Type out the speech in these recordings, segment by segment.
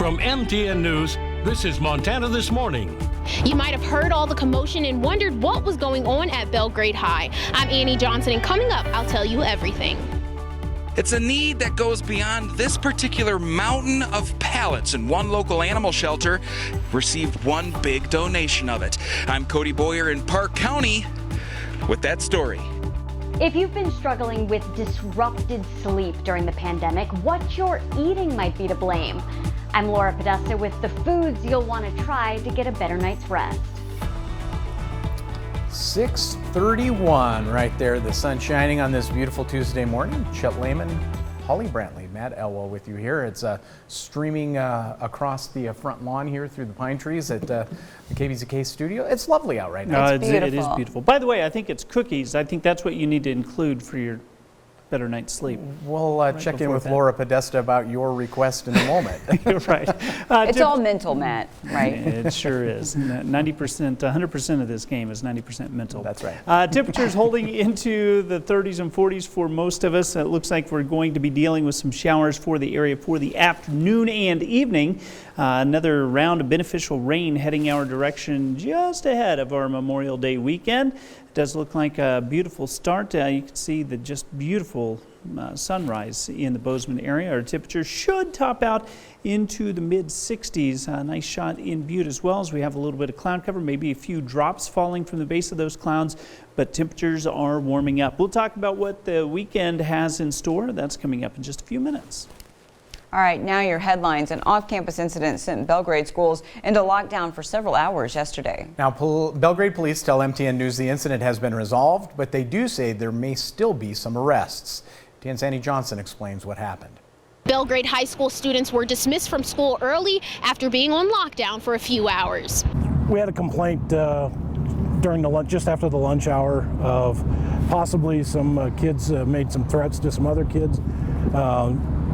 From MTN News, this is Montana This Morning. You might have heard all the commotion and wondered what was going on at Belgrade High. I'm Annie Johnson, and coming up, I'll tell you everything. It's a need that goes beyond this particular mountain of pallets, and one local animal shelter received one big donation of it. I'm Cody Boyer in Park County with that story. If you've been struggling with disrupted sleep during the pandemic, what you're eating might be to blame. I'm Laura Podesta with the foods you'll want to try to get a better night's rest. 6:31 right there, the sun shining on this beautiful Tuesday morning. Chet Lehman, Holly Brantley, Matt Elwell with you here. It's streaming across the front lawn here through the pine trees at the KBZK studio. It's lovely out right now. It is beautiful. By the way, I think it's cookies. I think that's what you need to include for your better night's sleep. We'll check in with Laura Podesta about your request in a moment. You're right. It's all mental, Matt, right? It sure is. 90%, 100% of this game is 90% mental. That's right. Temperatures holding into the 30s and 40s for most of us. It looks like we're going to be dealing with some showers for the area for the afternoon and evening. Another round of beneficial rain heading our direction just ahead of our Memorial Day weekend. It does look like a beautiful start. You can see the just beautiful sunrise in the Bozeman area. Our temperature should top out into the mid 60s. A nice shot in Butte as well, as we have a little bit of cloud cover, maybe a few drops falling from the base of those clouds, but temperatures are warming up. We'll talk about what the weekend has in store. That's coming up in just a few minutes. All right, now your headlines. An off-campus incident sent Belgrade schools into lockdown for several hours yesterday. Now, Belgrade police tell MTN News the incident has been resolved, but they do say there may still be some arrests. MTN's Annie Johnson explains what happened. Belgrade High School students were dismissed from school early after being on lockdown for a few hours. We had a complaint during the lunch, just after the lunch hour, of possibly some kids made some threats to some other kids.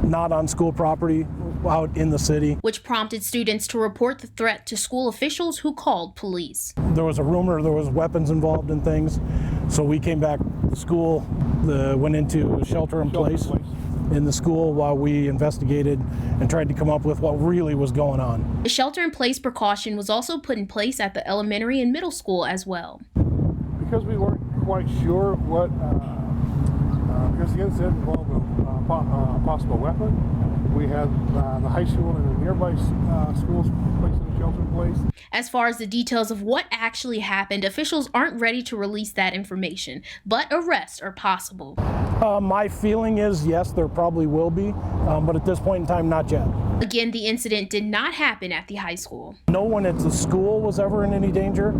Not on school property, out in the city. Which prompted students to report the threat to school officials, who called police. There was a rumor there was weapons involved in things, so we came back to school, went into shelter in place in the school while we investigated and tried to come up with what really was going on. The shelter-in-place precaution was also put in place at the elementary and middle school as well. Because we weren't quite sure what, because the incident involved a possible weapon, we had the high school and the nearby schools placed in a shelter in place. As far as the details of what actually happened, officials aren't ready to release that information, but arrests are possible. My feeling is yes, there probably will be, but at this point in time, not yet. Again, the incident did not happen at the high school. No one at the school was ever in any danger.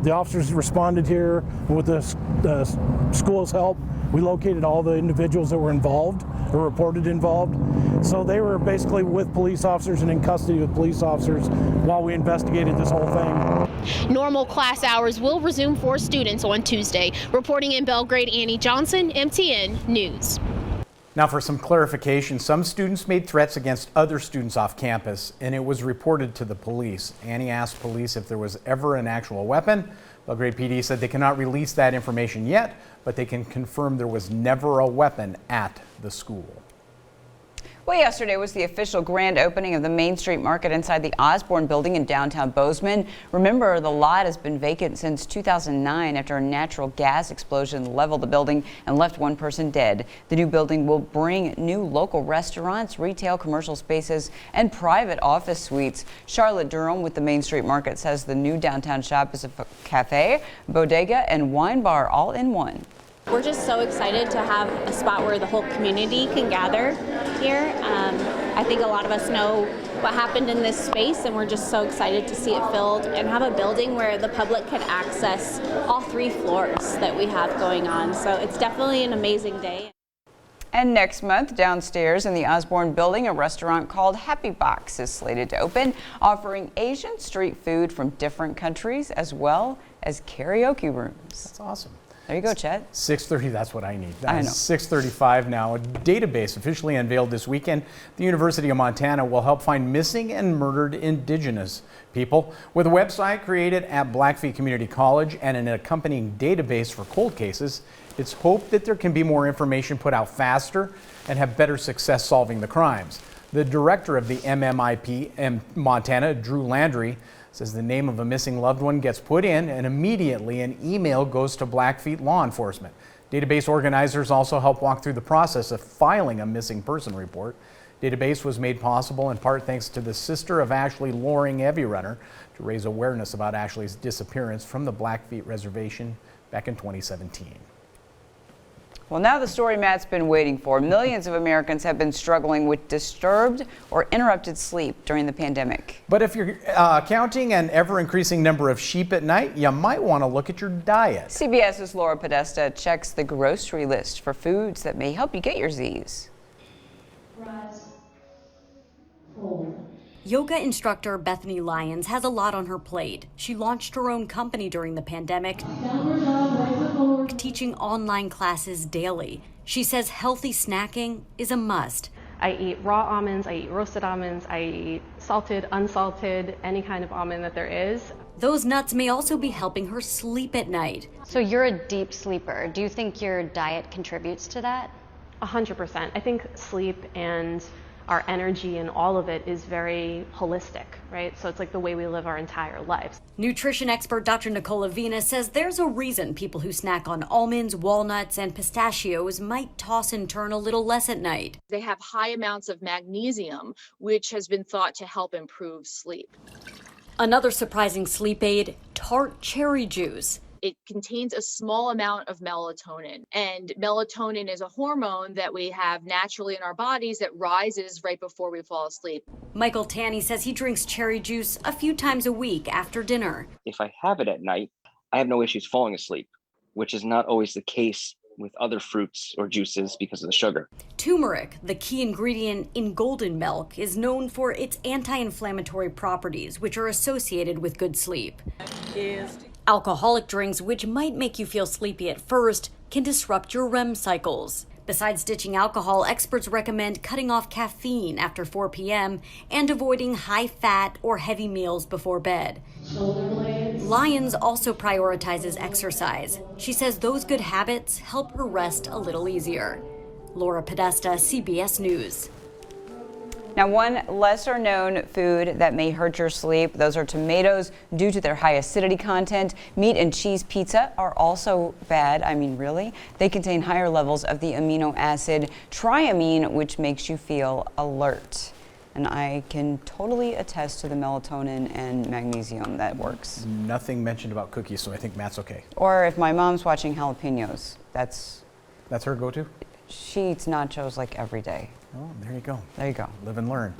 The officers responded here with the school's help. We located all the individuals that were involved or reported involved. So they were basically with police officers and in custody with police officers while we investigated this whole thing. Normal class hours will resume for students on Tuesday. Reporting in Belgrade, Annie Johnson, MTN News. Now for some clarification, some students made threats against other students off campus, and it was reported to the police. Annie asked police if there was ever an actual weapon. Belgrade PD said they cannot release that information yet, but they can confirm there was never a weapon at the school. Well, yesterday was the official grand opening of the Main Street Market inside the OSBORNE building in downtown Bozeman. Remember, the lot has been vacant since 2009 after a natural gas explosion leveled the building and left one person dead. The new building will bring new local restaurants, retail, commercial spaces, and private office suites. Charlotte Durham with the Main Street Market says the new downtown shop is a cafe, bodega, and wine bar all in one. We're just so excited to have a spot where the whole community can gather here. I think a lot of us know what happened in this space, and we're just so excited to see it filled and have a building where the public can access all 3 floors that we have going on. So it's definitely an amazing day. And next month, downstairs in the OSBORNE building, a restaurant called Happy Box is slated to open, offering Asian street food from different countries as well as karaoke rooms. That's awesome. There you go, Chet. 6:30, that's what I need. I know. 6:35 now. A database officially unveiled this weekend. The University of Montana will help find missing and murdered Indigenous people. With a website created at Blackfeet Community College and an accompanying database for cold cases, it's hoped that there can be more information put out faster and have better success solving the crimes. The director of the MMIP in Montana, Drew Landry, says the name of a missing loved one gets put in and immediately an email goes to Blackfeet law enforcement. Database organizers also help walk through the process of filing a missing person report. Database was made possible in part thanks to the sister of Ashley Loring Heavy Runner to raise awareness about Ashley's disappearance from the Blackfeet Reservation back in 2017. Well, now the story Matt's been waiting for. Millions of Americans have been struggling with disturbed or interrupted sleep during the pandemic. But if you're counting an ever-increasing number of sheep at night, you might want to look at your diet. CBS's Laura Podesta checks the grocery list for foods that may help you get your Z's. Yoga instructor Bethany Lyons has a lot on her plate. She launched her own company during the pandemic, teaching online classes daily. She says healthy snacking is a must. I eat raw almonds, I eat roasted almonds, I eat salted, unsalted, any kind of almond that there is. Those nuts may also be helping her sleep at night. So you're a deep sleeper. Do you think your diet contributes to that? 100%. I think sleep and our energy and all of it is very holistic, right? So it's like the way we live our entire lives. Nutrition expert Dr. Nicola Vina says there's a reason people who snack on almonds, walnuts, and pistachios might toss and turn a little less at night. They have high amounts of magnesium, which has been thought to help improve sleep. Another surprising sleep aid, tart cherry juice. It contains a small amount of melatonin, and melatonin is a hormone that we have naturally in our bodies that rises right before we fall asleep. Michael Tanney says he drinks cherry juice a few times a week after dinner. If I have it at night, I have no issues falling asleep, which is not always the case with other fruits or juices because of the sugar. Turmeric, the key ingredient in golden milk, is known for its anti-inflammatory properties, which are associated with good sleep. Alcoholic drinks, which might make you feel sleepy at first, can disrupt your REM cycles. Besides ditching alcohol, experts recommend cutting off caffeine after 4 p.m. and avoiding high-fat or heavy meals before bed. Lyons also prioritizes exercise. She says those good habits help her rest a little easier. Laura Podesta, CBS News. Now, one lesser known food that may hurt your sleep, those are tomatoes due to their high acidity content. Meat and cheese pizza are also bad. I mean, really? They contain higher levels of the amino acid triamine, which makes you feel alert. And I can totally attest to the melatonin and magnesium that works. Nothing mentioned about cookies, so I think Matt's okay. Or if my mom's watching jalapenos, that's her go-to? She eats nachos like every day. Oh, there you go. There you go. Live and learn.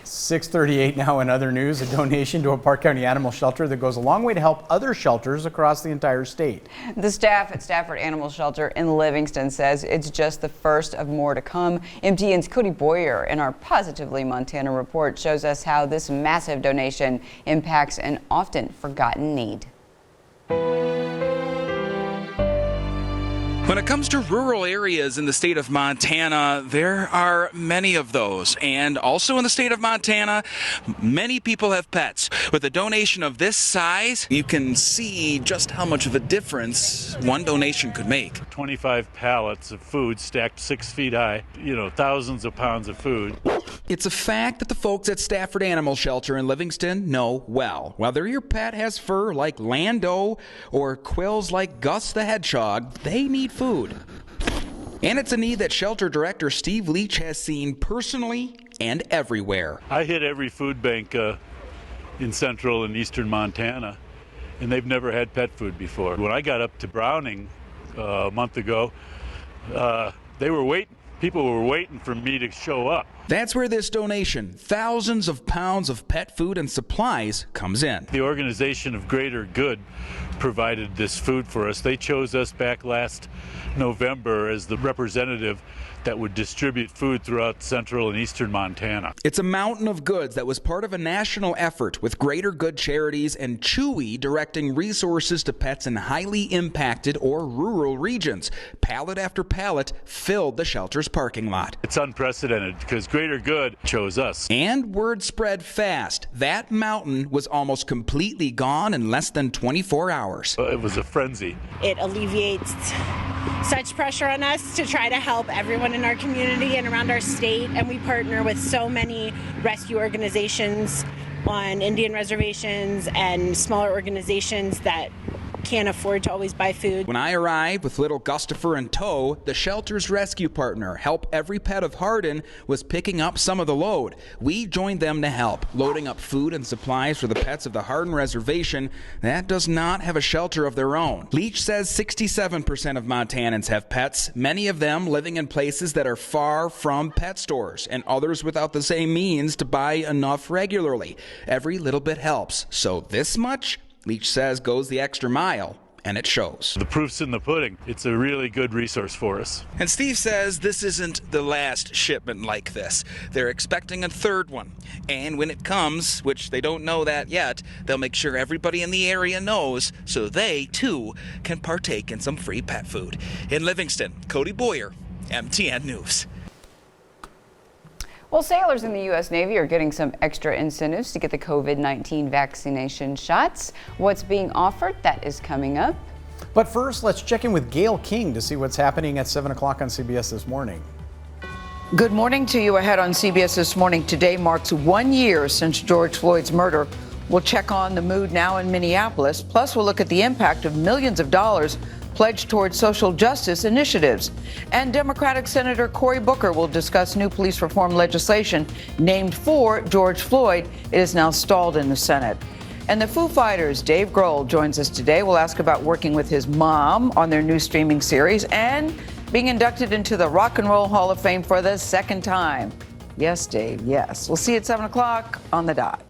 6:38 now in other news, a donation to a Park County animal shelter that goes a long way to help other shelters across the entire state. The staff at Stafford Animal Shelter in Livingston says it's just the first of more to come. MTN's Cody Boyer in our Positively Montana report shows us how this massive donation impacts an often forgotten need. When it comes to rural areas in the state of Montana, there are many of those. And also in the state of Montana, many people have pets. With a donation of this size, you can see just how much of a difference one donation could make. 25 pallets of food stacked 6 feet high, thousands of pounds of food. It's a fact that the folks at Stafford Animal Shelter in Livingston know well. Whether your pet has fur like Lando or quills like Gus the Hedgehog, they need food. And it's a need that shelter director Steve Leach has seen personally and everywhere. I hit every food bank in central and eastern Montana, and they've never had pet food before. When I got up to Browning a month ago, they were waiting. People were waiting for me to show up. That's where this donation, thousands of pounds of pet food and supplies, comes in. The organization of Greater Good provided this food for us. They chose us back last November as the representative that would distribute food throughout central and eastern Montana. It's a mountain of goods that was part of a national effort with Greater Good Charities and Chewy directing resources to pets in highly impacted or rural regions. Pallet after pallet filled the shelter's parking lot. It's unprecedented because Greater Good chose us. And word spread fast. That mountain was almost completely gone in less than 24 hours. hours. It was a frenzy. It alleviates such pressure on us to try to help everyone in our community and around our state, and we partner with so many rescue organizations on Indian reservations and smaller organizations that can't afford to always buy food. When I arrived with little Gustafer in tow, the shelter's rescue partner, Help Every Pet of Hardin, was picking up some of the load. We joined them to help, loading up food and supplies for the pets of the Hardin Reservation that does not have a shelter of their own. Leach says 67% of Montanans have pets, many of them living in places that are far from pet stores, and others without the same means to buy enough regularly. Every little bit helps. So this much, Leach says, goes the extra mile, and it shows. The proof's in the pudding. It's a really good resource for us. And Steve says this isn't the last shipment like this. They're expecting a third one. And when it comes, which they don't know that yet, they'll make sure everybody in the area knows so they, too, can partake in some free pet food. In Livingston, Cody Boyer, MTN News. Well, sailors in the U.S. Navy are getting some extra incentives to get the COVID-19 vaccination shots. What's being offered? That is coming up. But first, let's check in with Gail King to see what's happening at 7 o'clock on CBS This Morning. Good morning to you ahead on CBS This Morning. Today marks 1 year since George Floyd's murder. We'll check on the mood now in Minneapolis. Plus, we'll look at the impact of millions of dollars pledged towards social justice initiatives. And Democratic Senator Cory Booker will discuss new police reform legislation named for George Floyd. It is now stalled in the Senate. And the Foo Fighters' Dave Grohl joins us today. We'll ask about working with his mom on their new streaming series and being inducted into the Rock and Roll Hall of Fame for the second time. Yes, Dave, yes. We'll see you at 7 o'clock on the dot.